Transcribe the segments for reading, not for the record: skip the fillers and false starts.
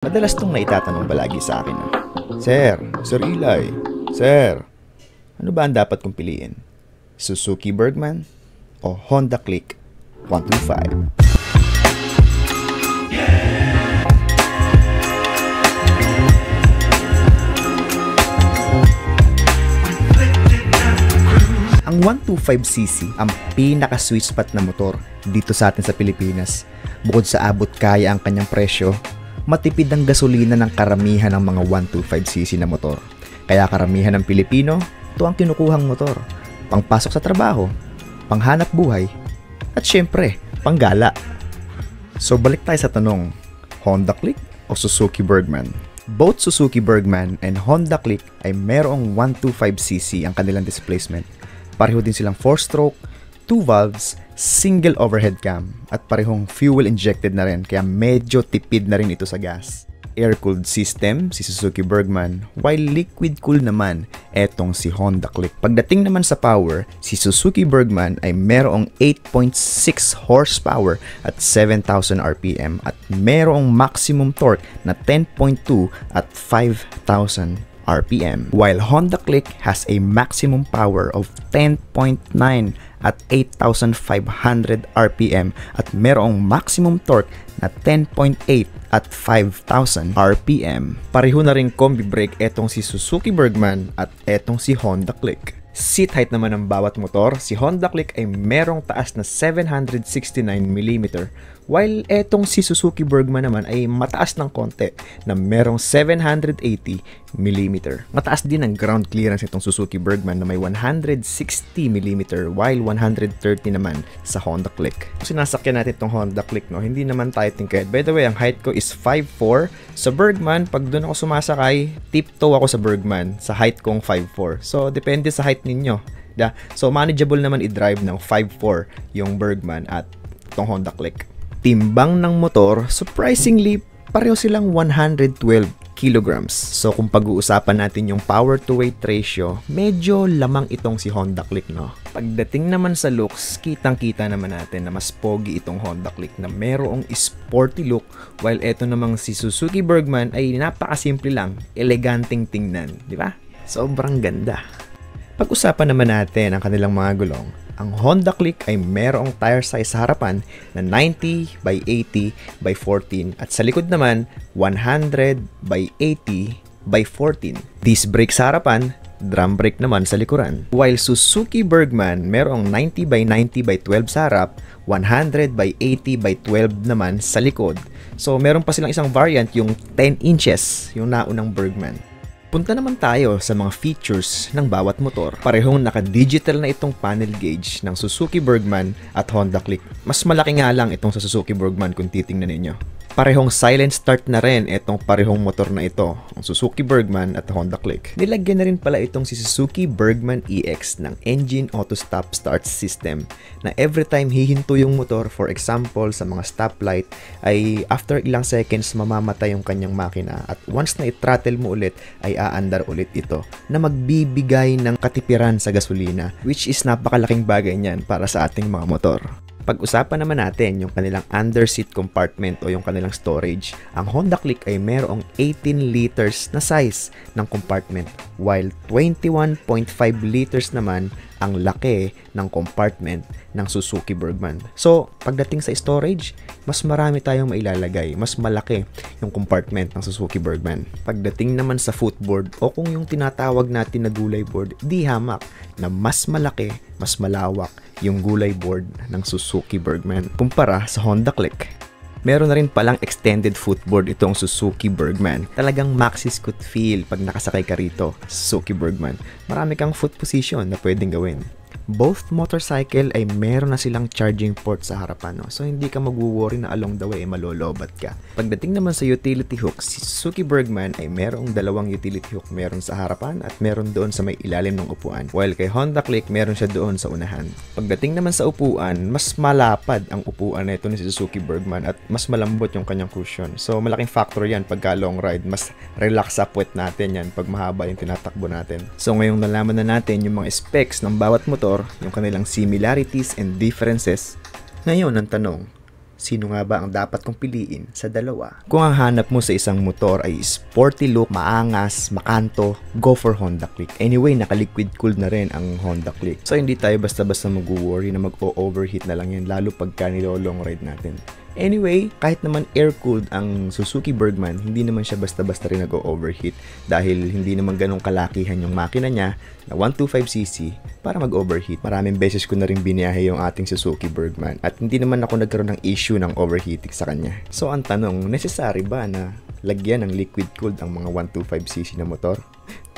Madalas tong naitatanong palagi sa akin. Sir Eli, Sir, ano ba ang dapat kong piliin? Suzuki Bergman o Honda Click 125? Ang 125cc ang pinaka-sweet spot na motor dito sa atin sa Pilipinas. Bukod sa abot kaya ang kanyang presyo, matipid ang gasolina ng karamihan ng mga 125cc na motor. Kaya karamihan ng Pilipino, ito ang kinukuhang motor. Pangpasok sa trabaho, panghanap buhay, at syempre, panggala. So balik tayo sa tanong, Honda Click o Suzuki Bergman? Both Suzuki Bergman and Honda Click ay merong 125cc ang kanilang displacement. Pareho din silang 4-stroke, 2 valves, single overhead cam, at parehong fuel injected na rin kaya medyo tipid na rin ito sa gas. Air-cooled system si Suzuki Bergman, while liquid-cooled naman etong si Honda Click. Pagdating naman sa power, si Suzuki Bergman ay merong 8.6 horsepower at 7,000 RPM at merong maximum torque na 10.2 at 5,000 RPM, while Honda Click has a maximum power of 10.9 at 8,500 RPM at merong maximum torque na 10.8 at 5,000 RPM. Pareho na rin combi brake etong si Suzuki Bergman at etong si Honda Click. Seat height naman ng bawat motor, si Honda Click ay merong taas na 769mm, while etong si Suzuki Bergman naman ay mataas ng konti na merong 780mm. Mataas din ang ground clearance itong Suzuki Bergman na may 160mm, while 130 naman sa Honda Click. Kung sinasakyan natin itong Honda Click, no, hindi naman tayo tingkad. By the way, ang height ko is 5'4". Sa Bergman, pag doon ako sumasakay, tiptoe ako sa Bergman sa height kong 5'4". So, depende sa height ninyo. So, manageable naman i-drive ng 5'4" yung Bergman at itong Honda Click. Timbang ng motor, surprisingly, pareho silang 112 kilograms. So kung pag-uusapan natin yung power to weight ratio, medyo lamang itong si Honda Click, no? Pagdating naman sa looks, kitang-kita naman natin na mas pogi itong Honda Click na merong sporty look, while eto namang si Suzuki Bergman ay napakasimple lang, eleganteng tingnan, di ba? Sobrang ganda. Pag-usapan naman natin ang kanilang mga gulong. Ang Honda Click ay merong tire size sa harapan na 90 by 80 by 14 at sa likod naman 100 by 80 by 14. Disc brake sa harapan, drum brake naman sa likuran. While Suzuki Bergman merong 90 by 90 by 12 sa harap, 100 by 80 by 12 naman sa likod. So meron pa silang isang variant yung 10 inches, yung naunang Bergman. Punta naman tayo sa mga features ng bawat motor. Parehong naka-digital na itong panel gauge ng Suzuki Bergman at Honda Click. Mas malaki nga lang itong sa Suzuki Bergman kung titingnan ninyo. Parehong silent start na rin itong parehong motor na ito, ang Suzuki Bergman at Honda Click. Nilagyan na rin pala itong si Suzuki Bergman EX ng engine auto stop start system na every time hihinto yung motor, for example sa mga stoplight, ay after ilang seconds mamamatay yung kanyang makina at once na i-throttle mo ulit ay aandar ulit ito na magbibigay ng katipiran sa gasolina, which is napakalaking bagay niyan para sa ating mga motor. Pag-usapan naman natin yung kanilang underseat compartment o yung kanilang storage. Ang Honda Click ay mayroong 18 liters na size ng compartment, while 21.5 liters naman ang laki ng compartment ng Suzuki Bergman. So, pagdating sa storage, mas marami tayong mailalagay. Mas malaki yung compartment ng Suzuki Bergman. Pagdating naman sa footboard o kung yung tinatawag natin na gulay board, di hamak na mas malaki, mas malawak yung gulay board ng Suzuki Bergman kumpara sa Honda Click. Meron na rin palang extended footboard itong Suzuki Bergman. Talagang maxi scoot feel pag nakasakay ka rito sa Suzuki Bergman. Marami kang foot position na pwedeng gawin. Both motorcycle ay meron na silang charging port sa harapan, no? So hindi ka magwo-worry na along the way malolobat ka. Pagdating naman sa utility hook, si Suzuki Bergman ay merong dalawang utility hook, meron sa harapan at meron doon sa may ilalim ng upuan. While kay Honda Click, meron siya doon sa unahan. Pagdating naman sa upuan, mas malapad ang upuan nito ni Suzuki Bergman at mas malambot yung kanyang cushion. So malaking factor yan pagka long ride, mas relax sa puwet natin yan pag mahaba yung tinatakbo natin. So ngayong nalaman na natin yung mga specs ng bawat motor, yung kanilang similarities and differences, ngayon ang tanong, sino nga ba ang dapat kong piliin sa dalawa? Kung ang hanap mo sa isang motor ay sporty look, maangas, makanto, go for Honda Click. Anyway, naka-liquid cooled na rin ang Honda Click. So hindi tayo basta-basta mag-worry na mag-overheat na lang yan, lalo pagka nilo-long ride natin. Anyway, kahit naman air-cooled ang Suzuki Bergman, hindi naman siya basta-basta rin nag-overheat dahil hindi naman ganong kalakihan yung makina niya na 125cc para mag-overheat. Maraming beses ko na rin biniyahe yung ating Suzuki Bergman at hindi naman ako nagkaroon ng issue ng overheating sa kanya. So ang tanong, necessary ba na lagyan ng liquid-cooled ang mga 125cc na motor?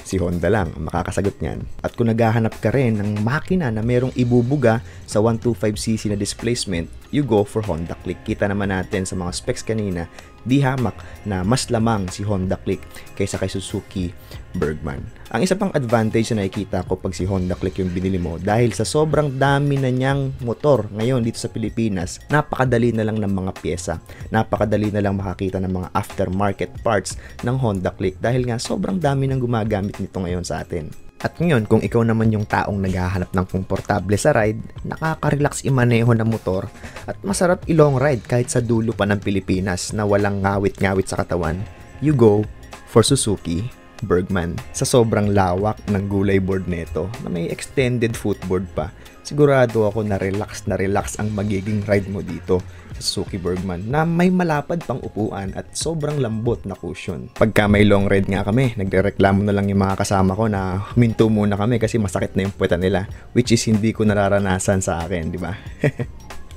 Si Honda lang ang makakasagot niyan. At kung naghahanap ka rin ng makina na merong ibubuga sa 125cc na displacement, you go for Honda Click. Kita naman natin sa mga specs kanina, di hamak na mas lamang si Honda Click kaysa kay Suzuki Bergman. Ang isa pang advantage na nakikita ko pag si Honda Click yung binili mo, dahil sa sobrang dami na niyang motor ngayon dito sa Pilipinas, napakadali na lang ng mga pyesa. Napakadali na lang makakita ng mga aftermarket parts ng Honda Click dahil nga sobrang dami nang gumagamit nito ngayon sa atin. At ngayon, kung ikaw naman yung taong naghahanap ng komportable sa ride, nakaka-relax imaneho ng motor, at masarap i-long ride kahit sa dulo pa ng Pilipinas na walang ngawit-ngawit sa katawan, you go for Suzuki Bergman. Sa sobrang lawak ng gulay board nito na may extended footboard pa, sigurado ako na relax ang magiging ride mo dito sa Suzuki Bergman na may malapad pang upuan at sobrang lambot na cushion. Pagka may long ride nga kami, nagrereklamo na lang yung mga kasama ko na huminto muna kami kasi masakit na yung puweta nila, which is hindi ko nararanasan sa akin, di ba?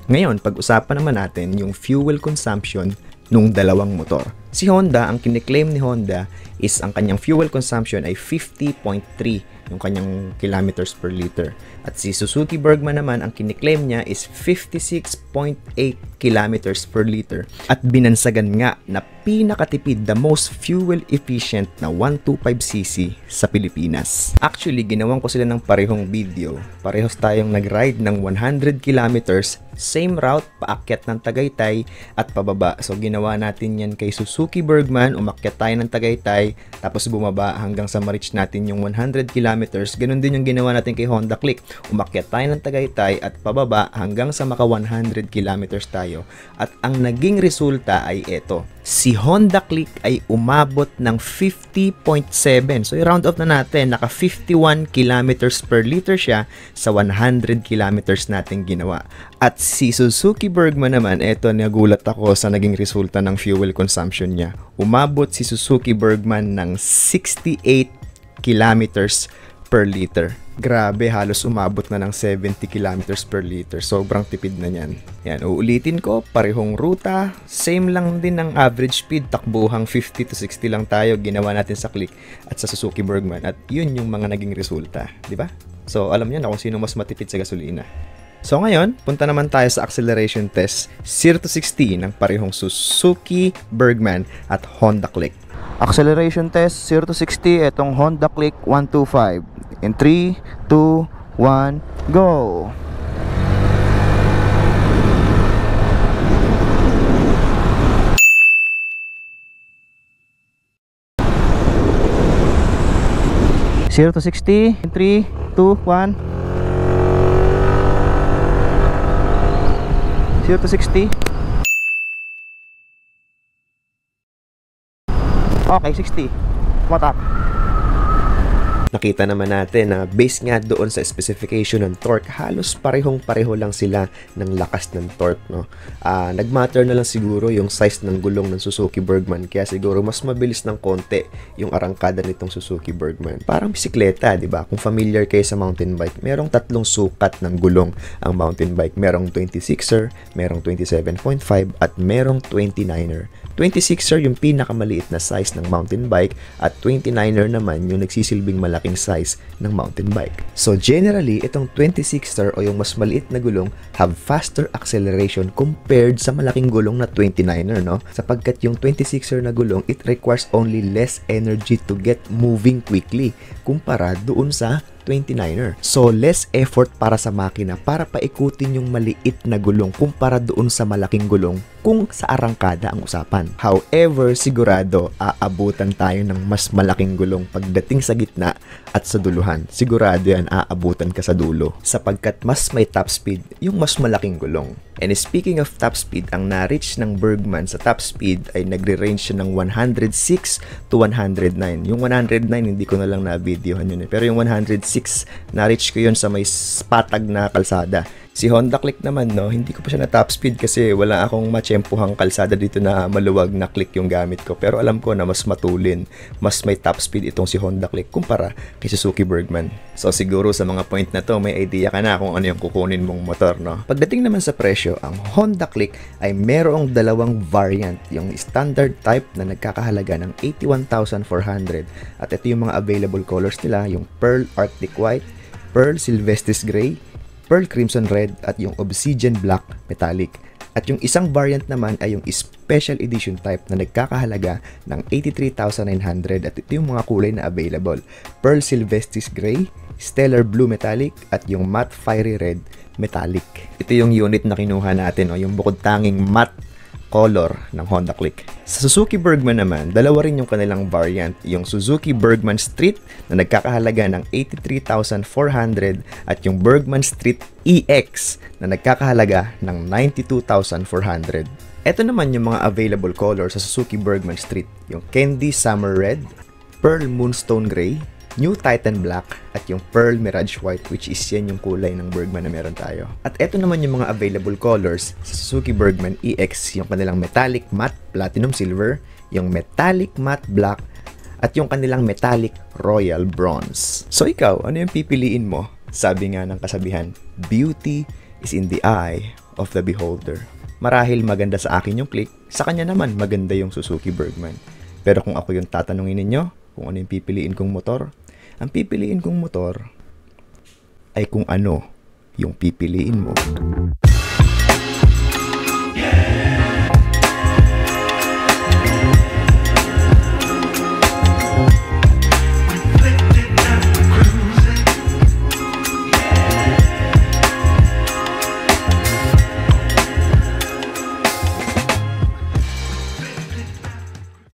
Ngayon, pag-usapan naman natin yung fuel consumption nung dalawang motor. Si Honda, ang kiniklaim ni Honda is ang kanyang fuel consumption ay 50.3 yung kanyang kilometers per liter. At si Suzuki Bergman naman, ang kiniklaim niya is 56.8 kilometers per liter. At binansagan nga na pinakatipid, the most fuel efficient na 125cc sa Pilipinas. Actually, ginawan ko sila ng parehong video. Parehos tayong nag-ride ng 100 kilometers, same route, paakyat ng Tagaytay at pababa. So, ginawa natin yan kay Suzuki Bergman, umakyat tayo ng Tagaytay, tapos bumaba hanggang sa ma-reach natin yung 100 kilometers. Ganun din yung ginawa natin kay Honda Click. Umakyat tayo ng Tagaytay at pababa hanggang sa maka 100 kilometers tayo. At ang naging resulta ay ito. Si Honda Click ay umabot ng 50.7. So, i-round off na natin. Naka 51 kilometers per liter siya sa 100 kilometers natin ginawa. At si Suzuki Bergman naman, eto, nagulat ako sa naging resulta ng fuel consumption niya. Umabot si Suzuki Bergman ng 68 kilometers per liter. Grabe, halos umabot na ng 70 kilometers per liter. Sobrang tipid na niyan. Yan, uulitin ko, parehong ruta, same lang din ang average speed, takbuhang 50 to 60 lang tayo, ginawa natin sa Click at sa Suzuki Bergman. At yun yung mga naging resulta, di ba? So, alam niyo na kung sino mas matipid sa gasolina. So ngayon, punta naman tayo sa acceleration test 0 to 60 ng parehong Suzuki Bergman at Honda Click. Acceleration test 0 to 60, itong Honda Click 125. In 3, 2, 1, go! Zero to 60, in 3, 2, 1. 0 to 60. Okay, 60. What up? Nakita naman natin na based nga doon sa specification ng torque, halos parehong-pareho lang sila ng lakas ng torque, no? Nagmatter na lang siguro yung size ng gulong ng Suzuki Bergman, kaya siguro mas mabilis ng konti yung arangkada nitong Suzuki Bergman. Parang bisikleta, di ba? Kung familiar kayo sa mountain bike, merong tatlong sukat ng gulong ang mountain bike. Merong 26er, merong 27.5 at merong 29er. 26er yung pinakamaliit na size ng mountain bike at 29er naman yung nagsisilbing malaking size ng mountain bike. So generally, itong 26er o yung mas maliit na gulong have faster acceleration compared sa malaking gulong na 29er, no? Sapagkat yung 26er na gulong, it requires only less energy to get moving quickly kumpara doon sa 29er. So, less effort para sa makina para paikutin yung maliit na gulong kumpara doon sa malaking gulong kung sa arangkada ang usapan. However, sigurado aabutan tayo ng mas malaking gulong pagdating sa gitna at sa duluhan. Sigurado yan, aabutan ka sa dulo sapagkat mas may top speed yung mas malaking gulong. And speaking of top speed, ang na-reach ng Bergman sa top speed ay nagre-range siya ng 106 to 109. Yung 109, hindi ko na lang na-videohan yun. Pero yung 106, na-reach ko yun sa may patag na kalsada. Si Honda Click naman, no, hindi ko pa siya na top speed kasi wala akong matsyempohang kalsada dito na maluwag na click yung gamit ko. Pero alam ko na mas matulin, mas may top speed itong si Honda Click kumpara kay Suzuki Bergman. So siguro sa mga point na to, may idea ka na kung ano yung kukunin mong motor, no? Pagdating naman sa presyo, ang Honda Click ay merong dalawang variant. Yung standard type na nagkakahalaga ng 81,400 at ito yung mga available colors nila, yung Pearl Arctic White, Pearl Sylvestis Gray, Pearl Crimson Red at yung Obsidian Black Metallic. At yung isang variant naman ay yung Special Edition type na nagkakahalaga ng 83,900 at ito yung mga kulay na available. Pearl Sylvestis Gray, Stellar Blue Metallic at yung Matte Fiery Red Metallic. Ito yung unit na kinuha natin, yung bukod tanging matte color ng Honda Click. Sa Suzuki Bergman naman, dalawa rin yung kanilang variant, yung Suzuki Bergman Street na nagkakahalaga ng 83,400 at yung Bergman Street EX na nagkakahalaga ng 92,400. Ito naman yung mga available colors sa Suzuki Bergman Street, yung Candy Summer Red, Pearl Moonstone Gray, New Titan Black at yung Pearl Mirage White, which is yan yung kulay ng Bergman na meron tayo. At eto naman yung mga available colors sa Suzuki Bergman EX, yung kanilang Metallic Matte Platinum Silver, yung Metallic Matte Black at yung kanilang Metallic Royal Bronze. So ikaw, ano yung pipiliin mo? Sabi nga ng kasabihan, beauty is in the eye of the beholder. Marahil maganda sa akin yung Click, sa kanya naman maganda yung Suzuki Bergman. Pero kung ako yung tatanungin ninyo, kung ano yung pipiliin kong motor, ang pipiliin kong motor ay kung ano yung pipiliin mo.